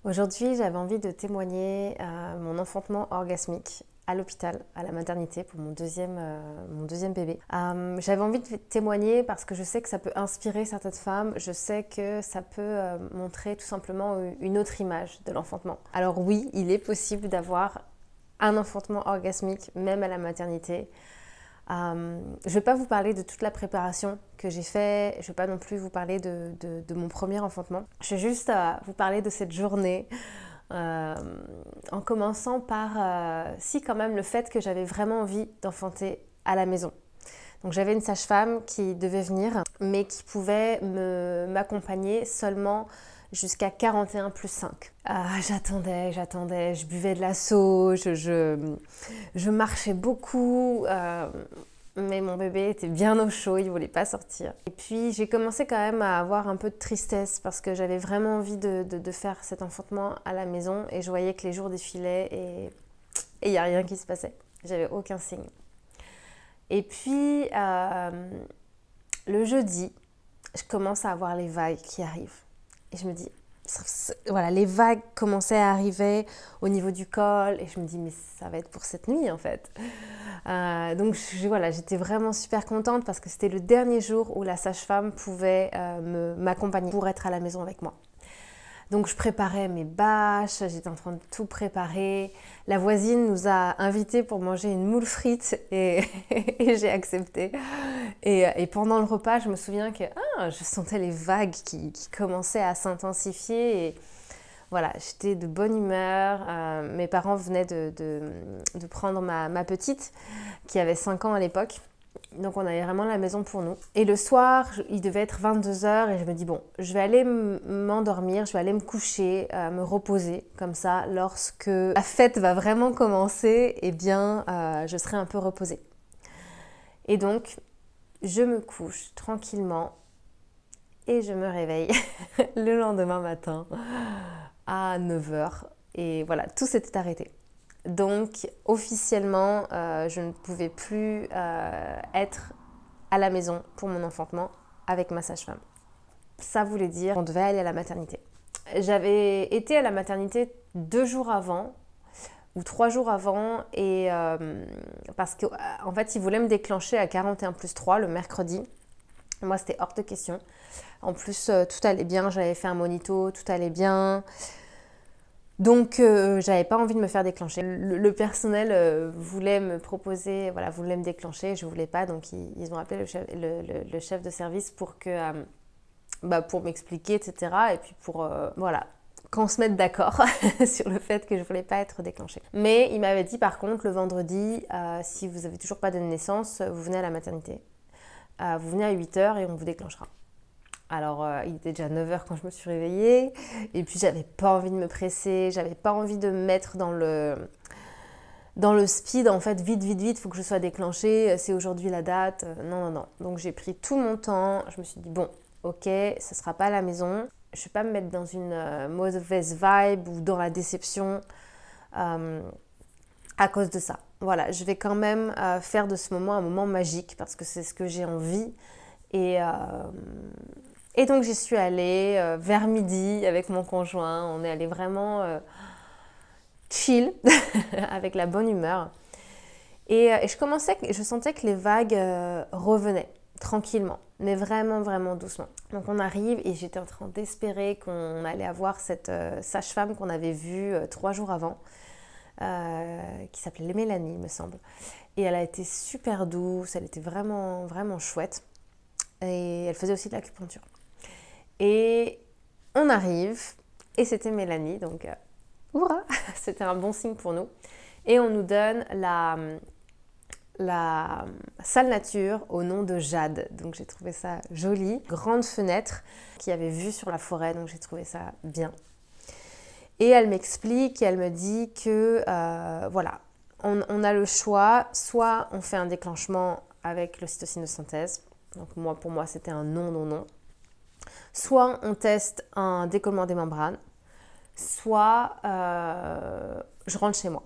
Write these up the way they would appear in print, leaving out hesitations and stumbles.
Aujourd'hui, j'avais envie de témoigner mon enfantement orgasmique à l'hôpital, à la maternité pour mon deuxième bébé. J'avais envie de témoigner parce que je sais que ça peut inspirer certaines femmes, je sais que ça peut montrer tout simplement une autre image de l'enfantement. Alors oui, il est possible d'avoir un enfantement orgasmique même à la maternité. Je ne vais pas vous parler de toute la préparation que j'ai fait, je ne vais pas non plus vous parler de mon premier enfantement. Je vais juste vous parler de cette journée en commençant par, si quand même, le fait que j'avais vraiment envie d'enfanter à la maison. Donc j'avais une sage-femme qui devait venir, mais qui pouvait m'accompagner seulement jusqu'à 41 plus 5. J'attendais, je buvais de la sauge, je marchais beaucoup, mais mon bébé était bien au chaud, il ne voulait pas sortir. Et puis j'ai commencé quand même à avoir un peu de tristesse parce que j'avais vraiment envie de faire cet enfantement à la maison et je voyais que les jours défilaient et il n'y a rien qui se passait. J'avais aucun signe. Et puis le jeudi, je commence à avoir les vagues qui arrivent. Et je me dis, voilà, les vagues commençaient à arriver au niveau du col et je me dis, mais ça va être pour cette nuit en fait. Donc voilà, j'étais vraiment super contente parce que c'était le dernier jour où la sage-femme pouvait m'accompagner pour être à la maison avec moi. Donc je préparais mes bâches, j'étais en train de tout préparer. La voisine nous a invités pour manger une moule frite et j'ai accepté. Et pendant le repas, je me souviens que je sentais les vagues qui commençaient à s'intensifier. Et voilà, j'étais de bonne humeur. Mes parents venaient de prendre ma petite, qui avait 5 ans à l'époque. Donc on avait vraiment la maison pour nous. Et le soir, il devait être 22h et je me dis bon, je vais aller m'endormir, je vais aller me coucher, me reposer. Comme ça, lorsque la fête va vraiment commencer, eh bien, je serai un peu reposée. Et donc, je me couche tranquillement et je me réveille le lendemain matin à 9h. Et voilà, tout s'était arrêté. Donc officiellement, je ne pouvais plus être à la maison pour mon enfantement avec ma sage-femme. Ça voulait dire qu'on devait aller à la maternité. J'avais été à la maternité 2 jours avant ou 3 jours avant et parce qu'en fait, ils voulaient me déclencher à 41 plus 3 le mercredi. Moi, c'était hors de question. En plus, tout allait bien, j'avais fait un monito, tout allait bien. Donc, j'avais pas envie de me faire déclencher. Le personnel voulait me proposer, voilà, voulait me déclencher, je voulais pas, donc ils ont appelé le chef de service pour pour m'expliquer, etc. Et puis pour, voilà, qu'on se mette d'accord sur le fait que je voulais pas être déclenchée. Mais il m'avait dit par contre, le vendredi, si vous avez toujours pas de naissance, vous venez à la maternité. Vous venez à 8h et on vous déclenchera. Alors, il était déjà 9h quand je me suis réveillée. Et puis, j'avais pas envie de me presser. J'avais pas envie de me mettre dans le speed. En fait, vite, il faut que je sois déclenchée. C'est aujourd'hui la date. Non. Donc, j'ai pris tout mon temps. Je me suis dit, bon, ok, ça sera pas à la maison. Je vais pas me mettre dans une mauvaise vibe ou dans la déception à cause de ça. Voilà, je vais quand même faire de ce moment un moment magique parce que c'est ce que j'ai envie. Et donc j'y suis allée vers midi avec mon conjoint. On est allé vraiment chill, avec la bonne humeur. Et je sentais que les vagues revenaient tranquillement, mais vraiment doucement. Donc on arrive et j'étais en train d'espérer qu'on allait avoir cette sage-femme qu'on avait vue 3 jours avant, qui s'appelait Mélanie, il me semble. Et elle a été super douce, elle était vraiment chouette. Et elle faisait aussi de l'acupuncture. Et on arrive, et c'était Mélanie, donc hurrah, c'était un bon signe pour nous. Et on nous donne la salle nature au nom de Jade. Donc j'ai trouvé ça joli. Grande fenêtre qui avait vue sur la forêt, donc j'ai trouvé ça bien. Et elle m'explique, et elle me dit que voilà, on a le choix, soit on fait un déclenchement avec l'ocytocine de synthèse. Donc pour moi, c'était un non. Soit on teste un décollement des membranes, soit je rentre chez moi.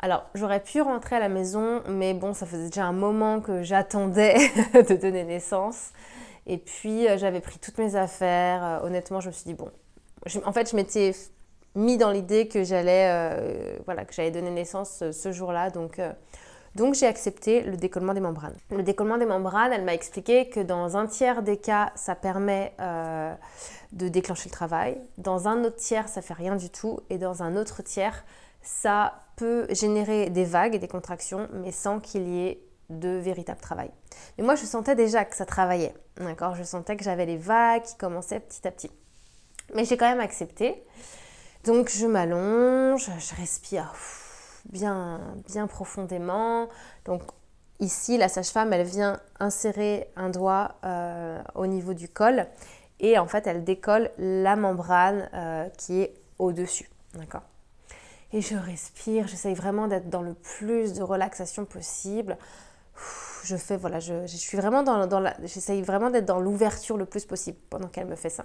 Alors, j'aurais pu rentrer à la maison, mais bon, ça faisait déjà un moment que j'attendais de donner naissance. Et puis, j'avais pris toutes mes affaires. Honnêtement, je me suis dit, bon, en fait, je m'étais mis dans l'idée que j'allais donner naissance ce jour-là. Donc j'ai accepté le décollement des membranes. Le décollement des membranes, elle m'a expliqué que dans un tiers des cas, ça permet de déclencher le travail. Dans un autre tiers, ça fait rien du tout. Et dans un autre tiers, ça peut générer des vagues et des contractions, mais sans qu'il y ait de véritable travail. Mais moi, je sentais déjà que ça travaillait. D'accord ? Je sentais que j'avais les vagues qui commençaient petit à petit. Mais j'ai quand même accepté. Donc je m'allonge, je respire bien profondément. Donc ici, la sage-femme, elle vient insérer un doigt au niveau du col et en fait, elle décolle la membrane qui est au-dessus. D'accord ? Et je respire, j'essaye vraiment d'être dans le plus de relaxation possible. J'essaye vraiment d'être dans l'ouverture le plus possible pendant qu'elle me fait ça.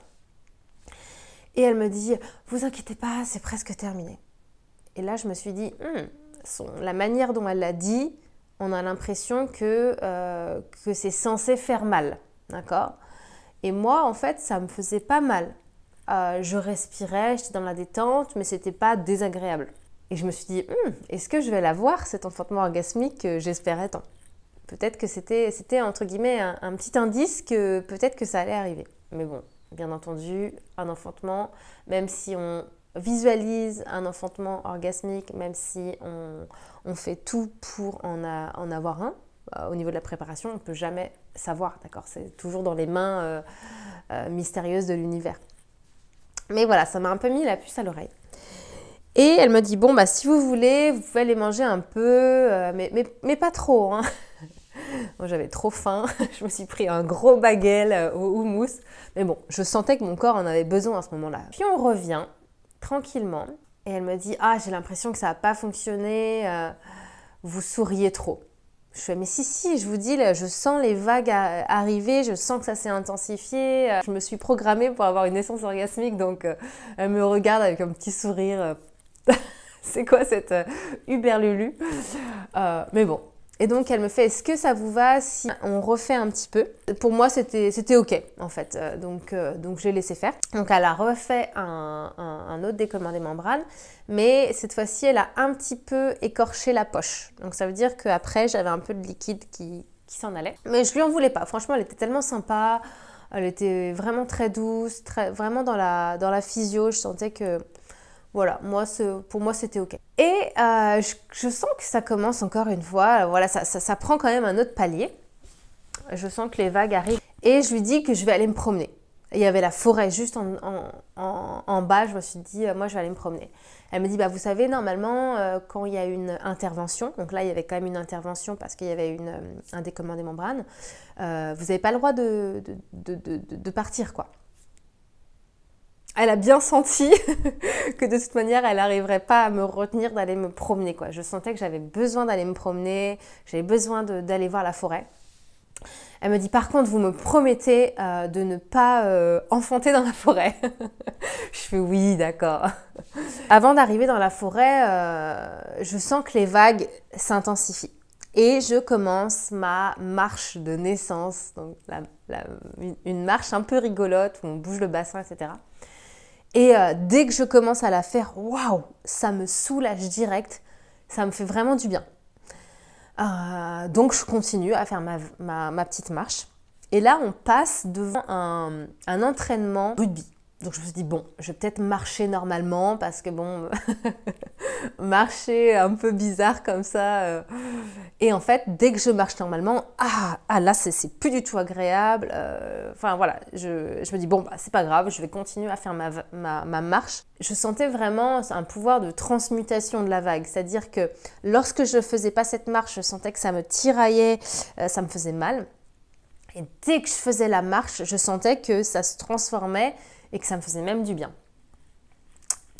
Et elle me dit, vous inquiétez pas, c'est presque terminé. Et là, je me suis dit, la manière dont elle l'a dit, on a l'impression que c'est censé faire mal, d'accord ? Et moi, en fait, ça me faisait pas mal. Je respirais, j'étais dans la détente, mais c'était pas désagréable. Et je me suis dit, est-ce que je vais l'avoir, cet enfantement orgasmique que j'espérais tant ? Peut-être que c'était entre guillemets un petit indice que peut-être que ça allait arriver. Mais bon, bien entendu, un enfantement, même si on visualise un enfantement orgasmique, même si on fait tout pour en avoir un, au niveau de la préparation, on ne peut jamais savoir, d'accord ? C'est toujours dans les mains mystérieuses de l'univers. Mais voilà, ça m'a un peu mis la puce à l'oreille. Et elle me dit, bon, si vous voulez, vous pouvez aller manger un peu, mais pas trop, hein. Moi, j'avais trop faim, je me suis pris un gros bagel au houmous. Mais bon, je sentais que mon corps en avait besoin à ce moment-là. Puis on revient tranquillement et elle me dit, j'ai l'impression que ça n'a pas fonctionné, vous souriez trop. Je fais, mais si, je vous dis, là, je sens les vagues arriver, je sens que ça s'est intensifié. Je me suis programmée pour avoir une naissance orgasmique, donc elle me regarde avec un petit sourire. C'est quoi cette Uberlulu mais bon. Et donc, elle me fait, est-ce que ça vous va si on refait un petit peu ? Pour moi, c'était OK, en fait. Donc, je l'ai laissé faire. Donc, elle a refait un autre décollement des membranes. Mais cette fois-ci, elle a un petit peu écorché la poche. Donc, ça veut dire qu'après, j'avais un peu de liquide qui s'en allait. Mais je lui en voulais pas. Franchement, elle était tellement sympa. Elle était vraiment très douce. Vraiment dans la physio, je sentais que... Voilà, pour moi, c'était OK. Et je sens que ça commence encore une fois. Voilà, ça prend quand même un autre palier. Je sens que les vagues arrivent. Et je lui dis que je vais aller me promener. Il y avait la forêt juste en bas. Je me suis dit, moi, je vais aller me promener. Elle me dit, vous savez, normalement, quand il y a une intervention, donc là, il y avait quand même une intervention parce qu'il y avait un décollement des membranes, vous n'avez pas le droit de partir, quoi. Elle a bien senti que de toute manière, elle n'arriverait pas à me retenir d'aller me promener, quoi. Je sentais que j'avais besoin d'aller me promener, j'avais besoin d'aller voir la forêt. Elle me dit, par contre, vous me promettez de ne pas enfanter dans la forêt. Je fais oui, d'accord. Avant d'arriver dans la forêt, je sens que les vagues s'intensifient. Et je commence ma marche de naissance, donc une marche un peu rigolote où on bouge le bassin, etc. Et dès que je commence à la faire, waouh, ça me soulage direct, ça me fait vraiment du bien. Donc je continue à faire ma petite marche. Et là, on passe devant un entraînement rugby. Donc je me suis dit, bon, je vais peut-être marcher normalement parce que bon, marcher un peu bizarre comme ça. Et en fait, dès que je marche normalement, là, c'est plus du tout agréable. Enfin voilà, je me dis, bon, c'est pas grave, je vais continuer à faire ma marche. Je sentais vraiment un pouvoir de transmutation de la vague. C'est-à-dire que lorsque je ne faisais pas cette marche, je sentais que ça me tiraillait, ça me faisait mal. Et dès que je faisais la marche, je sentais que ça se transformait et que ça me faisait même du bien.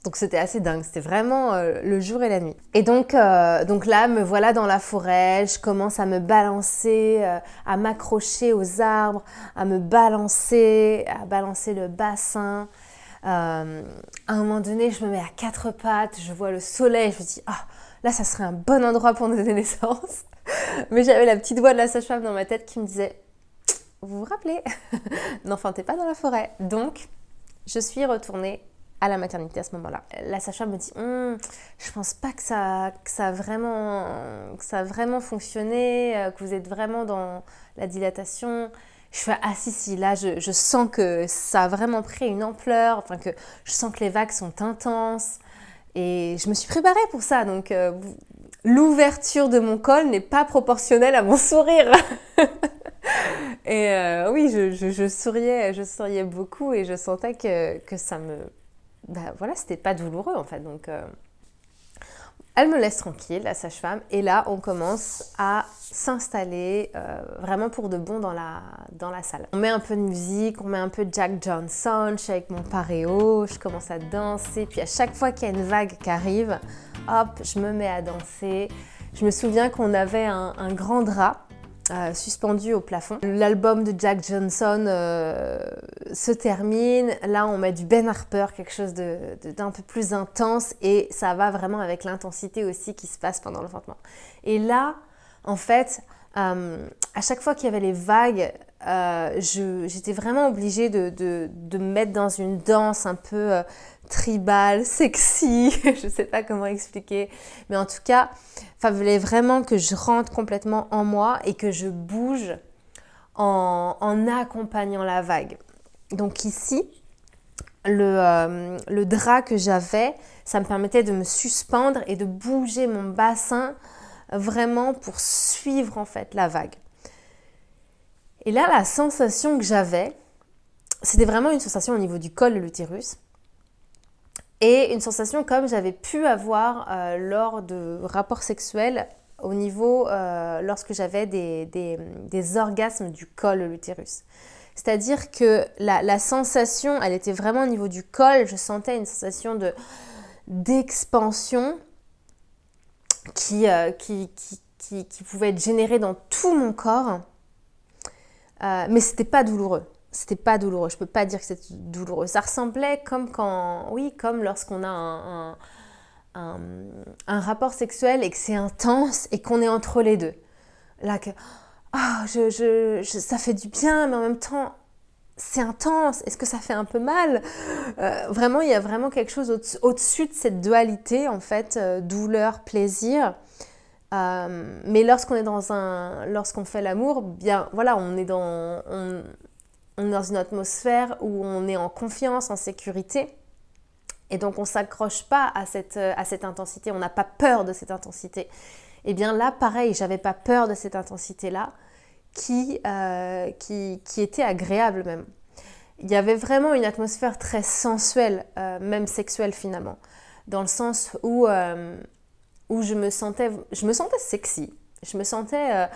Donc c'était assez dingue, c'était vraiment le jour et la nuit. Et donc là, me voilà dans la forêt, je commence à me balancer, à m'accrocher aux arbres, à balancer le bassin. À un moment donné, je me mets à quatre pattes, je vois le soleil, je me dis, là ça serait un bon endroit pour donner naissance. Mais j'avais la petite voix de la sage-femme dans ma tête qui me disait, vous vous rappelez, n'enfantez pas dans la forêt. Donc, je suis retournée à la maternité à ce moment-là. La sage-femme me dit je pense pas que ça a vraiment fonctionné, que vous êtes vraiment dans la dilatation. Je fais si, là je sens que ça a vraiment pris une ampleur, enfin que je sens que les vagues sont intenses et je me suis préparée pour ça, donc l'ouverture de mon col n'est pas proportionnelle à mon sourire. Et oui, je souriais beaucoup et je sentais que ça me... voilà, c'était pas douloureux en fait, donc... Elle me laisse tranquille, la sage-femme, et là, on commence à s'installer vraiment pour de bon dans la salle. On met un peu de musique, on met un peu de Jack Johnson, je suis avec mon paréo, je commence à danser, puis à chaque fois qu'il y a une vague qui arrive, hop, je me mets à danser. Je me souviens qu'on avait un grand drap suspendu au plafond. L'album de Jack Johnson se termine. Là, on met du Ben Harper, quelque chose d'un peu plus intense et ça va vraiment avec l'intensité aussi qui se passe pendant l'enfantement. Et là, en fait, à chaque fois qu'il y avait les vagues, j'étais vraiment obligée de me mettre dans une danse un peu tribale, sexy, je ne sais pas comment expliquer, mais en tout cas, il fallait vraiment que je rentre complètement en moi et que je bouge en accompagnant la vague. Donc ici, le drap que j'avais, ça me permettait de me suspendre et de bouger mon bassin vraiment pour suivre en fait la vague. Et là, la sensation que j'avais, c'était vraiment une sensation au niveau du col de l'utérus et une sensation comme j'avais pu avoir lors de rapports sexuels au niveau lorsque j'avais des orgasmes du col de l'utérus. C'est-à-dire que la sensation, elle était vraiment au niveau du col. Je sentais une sensation d'expansion qui pouvait être générée dans tout mon corps. Mais c'était pas douloureux. C'était pas douloureux. Je peux pas dire que c'était douloureux. Ça ressemblait comme lorsqu'on a un rapport sexuel et que c'est intense et qu'on est entre les deux. Là que ça fait du bien, mais en même temps c'est intense. Est-ce que ça fait un peu mal? Vraiment, il y a vraiment quelque chose au-dessus de cette dualité en fait, douleur, plaisir. Mais lorsqu'on fait l'amour, bien voilà, on est dans une atmosphère où on est en confiance, en sécurité. Et donc, on ne s'accroche pas à cette intensité, on n'a pas peur de cette intensité. Et bien là, pareil, j'avais pas peur de cette intensité-là qui était agréable même. Il y avait vraiment une atmosphère très sensuelle, même sexuelle finalement, dans le sens où je me sentais sexy, je me sentais...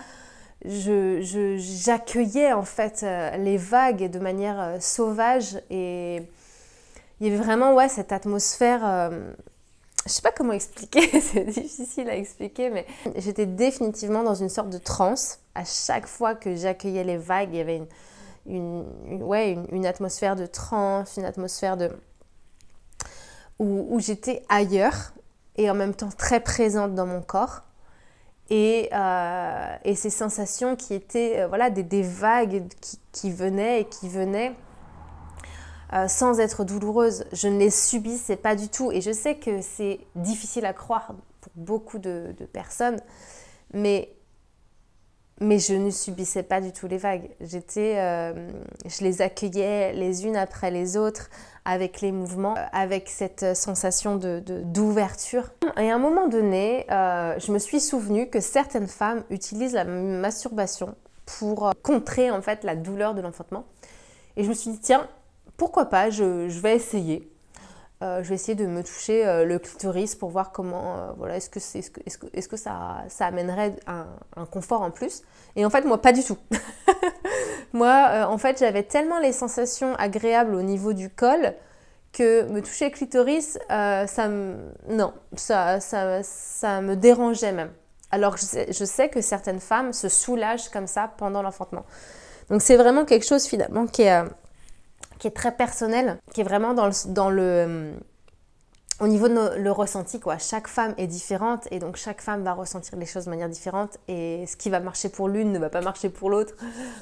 j'accueillais en fait les vagues de manière sauvage et il y avait vraiment cette atmosphère, je sais pas comment expliquer, c'est difficile à expliquer, mais j'étais définitivement dans une sorte de transe. À chaque fois que j'accueillais les vagues, il y avait une atmosphère de transe, une atmosphère où j'étais ailleurs et en même temps très présente dans mon corps. Et ces sensations qui étaient des vagues qui venaient et qui venaient sans être douloureuses. Je ne les subissais pas du tout. Et je sais que c'est difficile à croire pour beaucoup de personnes, mais je ne subissais pas du tout les vagues. Je les accueillais les unes après les autres avec les mouvements, avec cette sensation d'ouverture. Et à un moment donné, je me suis souvenue que certaines femmes utilisent la masturbation pour contrer en fait la douleur de l'enfantement. Et je me suis dit, tiens, pourquoi pas, je vais essayer. Je vais essayer de me toucher le clitoris pour voir comment, est-ce que ça amènerait un confort en plus. Et en fait, moi, pas du tout. Moi, en fait, j'avais tellement les sensations agréables au niveau du col que me toucher le clitoris, ça me dérangeait même. Alors que je sais que certaines femmes se soulagent comme ça pendant l'enfantement. Donc, c'est vraiment quelque chose finalement qui est très personnel, qui est vraiment dans au niveau de le ressenti, quoi. Chaque femme est différente et donc chaque femme va ressentir les choses de manière différente et ce qui va marcher pour l'une ne va pas marcher pour l'autre.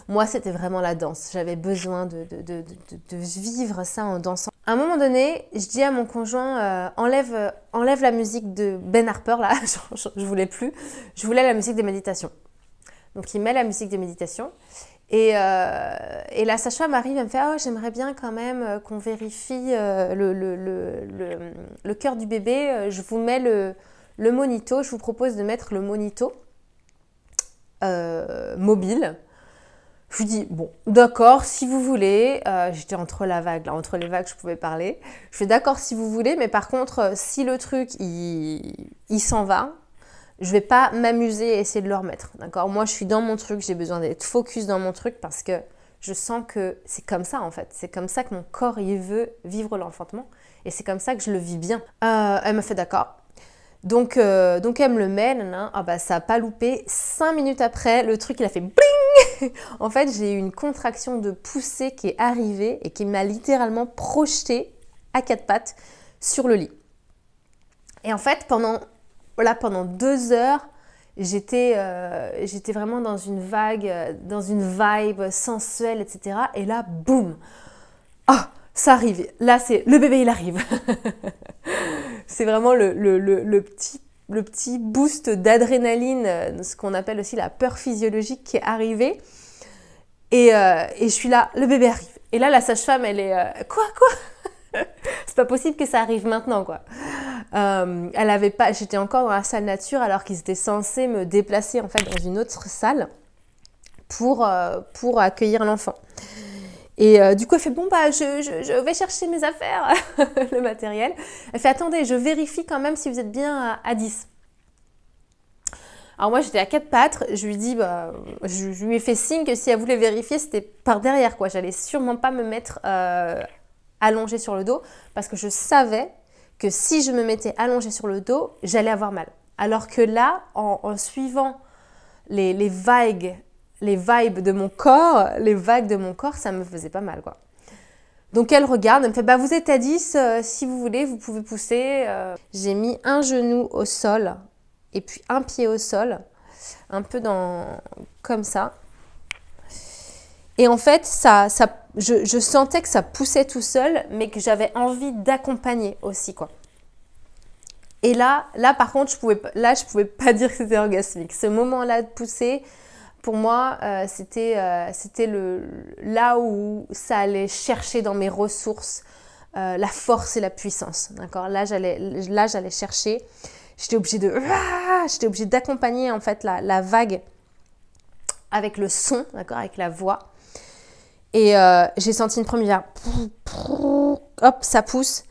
Moi, c'était vraiment la danse. J'avais besoin de vivre ça en dansant. À un moment donné, je dis à mon conjoint, enlève la musique de Ben Harper, là, je voulais plus. Je voulais la musique de méditation. Donc, il met la musique de méditation. Et la sage-femme arrive, elle me fait « Oh, j'aimerais bien quand même qu'on vérifie le cœur du bébé. Je vous mets le monito. Je vous propose de mettre le monito mobile. » Je lui dis « Bon, d'accord, si vous voulez. » J'étais entre la vague, là, entre les vagues, je pouvais parler. Je fais « D'accord, si vous voulez. Mais par contre, si le truc, il s'en va, je vais pas m'amuser à essayer de le remettre, d'accord? Moi, je suis dans mon truc, j'ai besoin d'être focus dans mon truc parce que je sens que c'est comme ça, en fait. C'est comme ça que mon corps, il veut vivre l'enfantement et c'est comme ça que je le vis bien. Elle m'a fait d'accord. Donc elle me le met, ah bah, ça n'a pas loupé. 5 minutes après, le truc, il a fait bling. En fait, j'ai eu une contraction de poussée qui est arrivée et qui m'a littéralement projetée à 4 pattes sur le lit. Et en fait, pendant 2 heures, j'étais vraiment dans une vague, dans une vibe sensuelle, etc. Et là, boum! Ah, ça arrive. Là, c'est le bébé, il arrive. C'est vraiment le petit boost d'adrénaline, ce qu'on appelle aussi la peur physiologique qui est arrivé. Et je suis là, le bébé arrive. Et là, la sage-femme, elle est quoi? C'est pas possible que ça arrive maintenant, quoi. Elle avait pas, j'étais encore dans la salle nature alors qu'ils étaient censés me déplacer en fait dans une autre salle pour accueillir l'enfant. Et du coup, elle fait bon bah je vais chercher mes affaires, le matériel. Elle fait attendez, je vérifie quand même si vous êtes bien à 10. Alors moi j'étais à 4 pattes, je lui dis bah je lui ai fait signe que si elle voulait vérifier c'était par derrière quoi. J'allais sûrement pas me mettre allongée sur le dos parce que je savais que si je me mettais allongée sur le dos, j'allais avoir mal. Alors que là, en suivant les vibes de mon corps, ça me faisait pas mal, quoi. Donc elle regarde, elle me fait bah vous êtes à 10, si vous voulez, vous pouvez pousser. J'ai mis un genou au sol et puis un pied au sol, un peu comme ça. Et en fait, je sentais que ça poussait tout seul, mais que j'avais envie d'accompagner aussi, quoi. Et là, par contre, je pouvais pas dire que c'était orgasmique. Ce moment-là de pousser, pour moi, c'était là où ça allait chercher dans mes ressources la force et la puissance. D'accord ? Là, j'allais chercher. J'étais obligée d'accompagner en fait la vague avec le son, d'accord, avec la voix. Et j'ai senti une première, hop, ça pousse.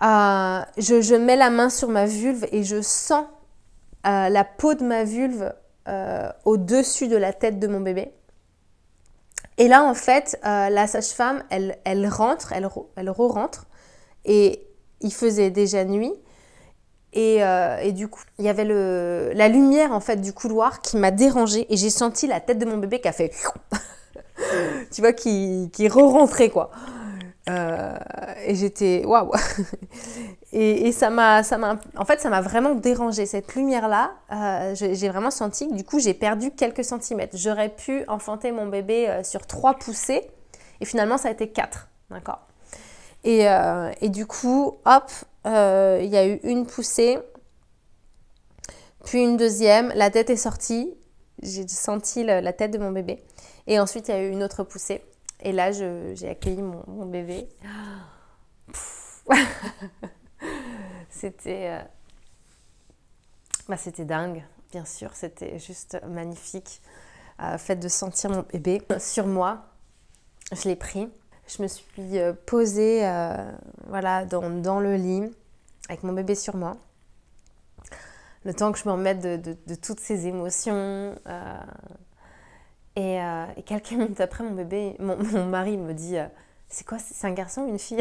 Je mets la main sur ma vulve et je sens la peau de ma vulve au-dessus de la tête de mon bébé. Et là, en fait, la sage-femme, elle re-rentre. Et il faisait déjà nuit. Et du coup, il y avait la lumière en fait du couloir qui m'a dérangée. Et j'ai senti la tête de mon bébé qui a fait... tu vois, qui re-rentrait, quoi. Et j'étais waouh. Et ça m'a vraiment dérangée cette lumière là. J'ai vraiment senti que du coup j'ai perdu quelques centimètres. J'aurais pu enfanter mon bébé sur 3 poussées et finalement ça a été 4, d'accord. Et du coup hop, il y a eu une poussée, puis une deuxième, la tête est sortie, j'ai senti la tête de mon bébé et ensuite il y a eu une autre poussée. Et là, j'ai accueilli mon bébé. C'était dingue, bien sûr. C'était juste magnifique. Fait de sentir mon bébé sur moi. Je l'ai pris. Je me suis posée voilà, dans le lit avec mon bébé sur moi. Le temps que je me remette de toutes ces émotions. Et quelques minutes après, mon mari me dit c'est quoi, c'est un garçon ou une fille?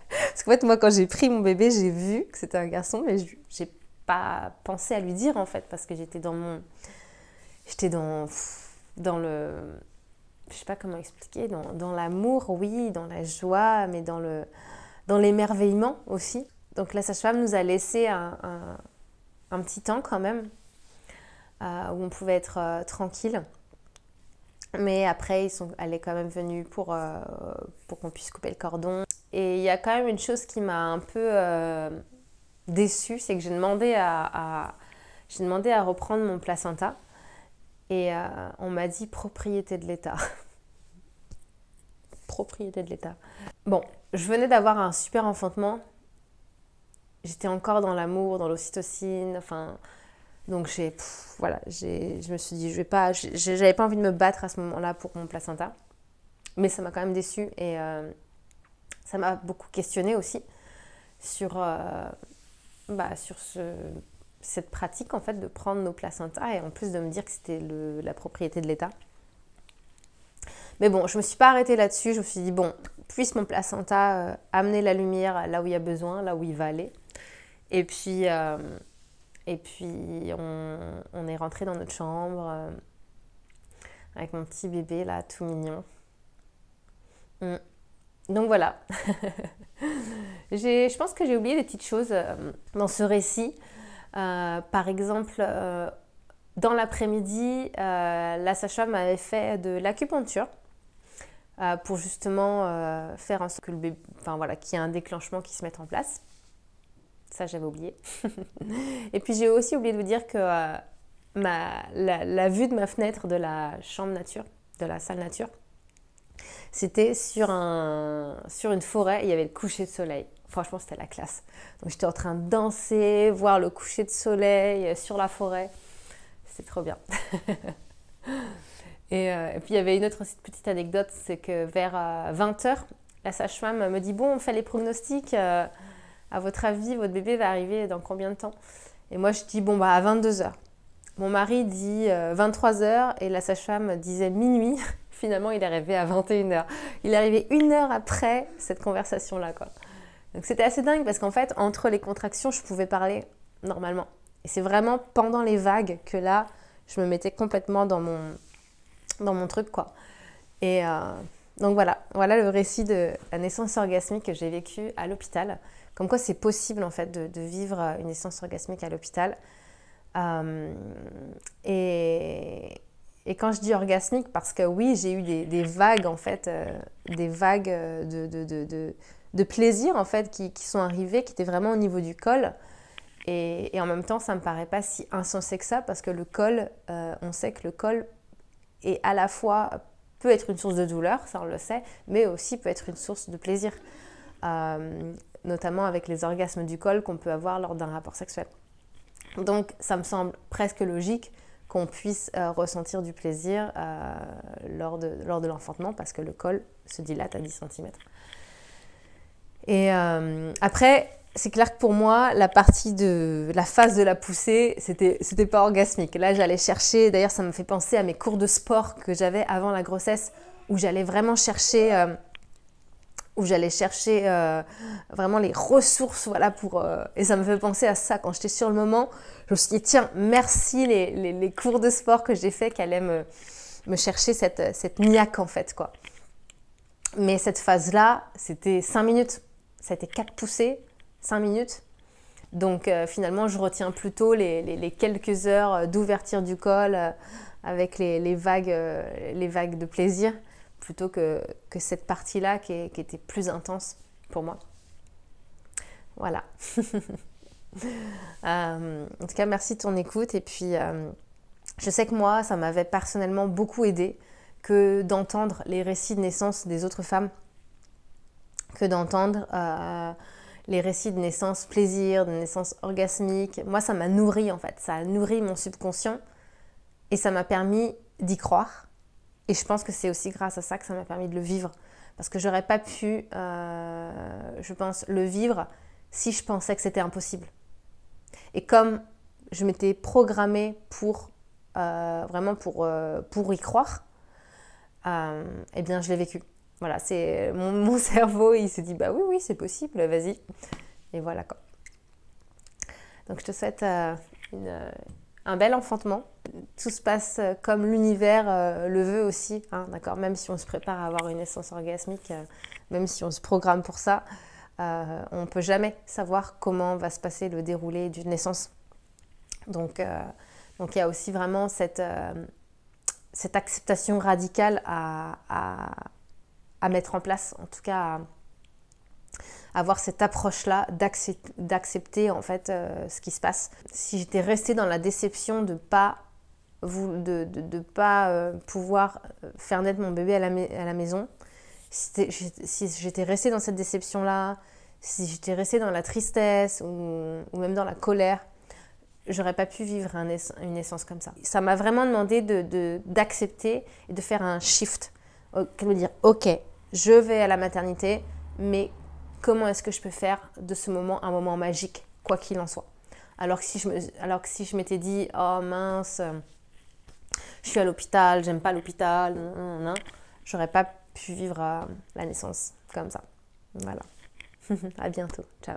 Parce qu'en fait, moi, quand j'ai pris mon bébé, j'ai vu que c'était un garçon, mais j'ai pas pensé à lui dire, en fait, parce que j'étais dans le... Je sais pas comment expliquer, dans l'amour, oui, dans la joie, mais dans dans l'émerveillement aussi. Donc la sage-femme nous a laissé un petit temps quand même, où on pouvait être tranquille. Mais après, elle est quand même venue pour qu'on puisse couper le cordon. Et il y a quand même une chose qui m'a un peu déçue, c'est que j'ai demandé à reprendre mon placenta. Et on m'a dit propriété de l'État. Propriété de l'État. Bon, je venais d'avoir un super enfantement. J'étais encore dans l'amour, dans l'ocytocine, enfin... Donc je me suis dit, j'avais pas envie de me battre à ce moment-là pour mon placenta. Mais ça m'a quand même déçue et ça m'a beaucoup questionnée aussi sur cette pratique en fait de prendre nos placentas et en plus de me dire que c'était la propriété de l'État. Mais bon, je me suis pas arrêtée là-dessus, je me suis dit bon, puisse mon placenta amener la lumière là où il y a besoin, là où il va aller. Et puis on est rentré dans notre chambre avec mon petit bébé là, tout mignon. Donc voilà. Je pense que j'ai oublié des petites choses dans ce récit. Par exemple, dans l'après-midi, la sage-femme m'avait fait de l'acupuncture pour justement faire en sorte que le bébé, qu'il y ait un déclenchement qui se mette en place. Ça, j'avais oublié. Et puis, j'ai aussi oublié de vous dire que la vue de ma fenêtre de la chambre nature, de la salle nature, c'était sur une forêt. Il y avait le coucher de soleil. Franchement, c'était la classe. Donc, j'étais en train de danser, voir le coucher de soleil sur la forêt. C'était trop bien. Et puis, il y avait une autre aussi petite anecdote, c'est que vers 20h, la sage-femme me dit « Bon, on fait les pronostics. À votre avis, votre bébé va arriver dans combien de temps ?» Et moi, je dis « Bon, à 22h. » Mon mari dit 23h et la sage-femme disait minuit. Finalement, il est arrivé à 21h. Il est arrivé 1 heure après cette conversation-là, quoi. Donc, c'était assez dingue parce qu'en fait, entre les contractions, je pouvais parler normalement. Et c'est vraiment pendant les vagues que là, je me mettais complètement dans mon truc, quoi. Et donc, voilà le récit de la naissance orgasmique que j'ai vécue à l'hôpital. Comme quoi, c'est possible, en fait, de vivre une naissance orgasmique à l'hôpital. Et quand je dis orgasmique, parce que oui, j'ai eu des vagues, en fait, des vagues de plaisir, en fait, qui sont arrivées, qui étaient vraiment au niveau du col. Et en même temps, ça ne me paraît pas si insensé que ça, parce que le col, on sait que le col est à la fois, peut être une source de douleur, ça on le sait, mais aussi peut être une source de plaisir. Notamment avec les orgasmes du col qu'on peut avoir lors d'un rapport sexuel. Donc, ça me semble presque logique qu'on puisse ressentir du plaisir lors de l'enfantement parce que le col se dilate à 10 cm. Et après, c'est clair que pour moi, la phase de la poussée, c'était pas orgasmique. Là, j'allais chercher, d'ailleurs, ça me fait penser à mes cours de sport que j'avais avant la grossesse où j'allais vraiment chercher... vraiment les ressources, et ça me fait penser à ça. Quand j'étais sur le moment, je me suis dit, tiens, merci les cours de sport que j'ai fait qui allaient me chercher cette niaque, en fait, quoi. Mais cette phase-là, c'était 5 minutes. Ça a été 4 poussées, 5 minutes. Donc, finalement, je retiens plutôt les quelques heures d'ouverture du col avec les vagues de plaisir, plutôt que cette partie-là qui était plus intense pour moi. Voilà. En tout cas, merci de ton écoute. Et puis, je sais que moi, ça m'avait personnellement beaucoup aidé que d'entendre les récits de naissance des autres femmes, que d'entendre les récits de naissance plaisir, de naissance orgasmique. Moi, ça m'a nourri, en fait. Ça a nourri mon subconscient et ça m'a permis d'y croire. Et je pense que c'est aussi grâce à ça que ça m'a permis de le vivre. Parce que j'aurais pas pu, je pense, le vivre si je pensais que c'était impossible. Et comme je m'étais programmée pour y croire, eh bien, je l'ai vécu. Voilà, c'est mon cerveau, il se dit, bah oui, c'est possible, vas-y. Et voilà, quoi. Donc, je te souhaite un bel enfantement. Tout se passe comme l'univers le veut aussi, hein, d'accord ? Même si on se prépare à avoir une naissance orgasmique, même si on se programme pour ça, On ne peut jamais savoir comment va se passer le déroulé d'une naissance. Donc il y a aussi vraiment cette acceptation radicale à mettre en place, en tout cas avoir cette approche-là d'accepter en fait ce qui se passe. Si j'étais restée dans la déception de pas pouvoir faire naître mon bébé à la maison, si j'étais restée dans cette déception-là, si j'étais restée dans la tristesse ou même dans la colère, j'aurais pas pu vivre une naissance comme ça. Ça m'a vraiment demandé d'accepter et de faire un shift. De me dire, ok, je vais à la maternité, mais comment est-ce que je peux faire de ce moment un moment magique, quoi qu'il en soit. Alors que si je m'étais dit, oh mince, je suis à l'hôpital, j'aime pas l'hôpital, j'aurais pas pu vivre la naissance comme ça. Voilà. À bientôt. Ciao.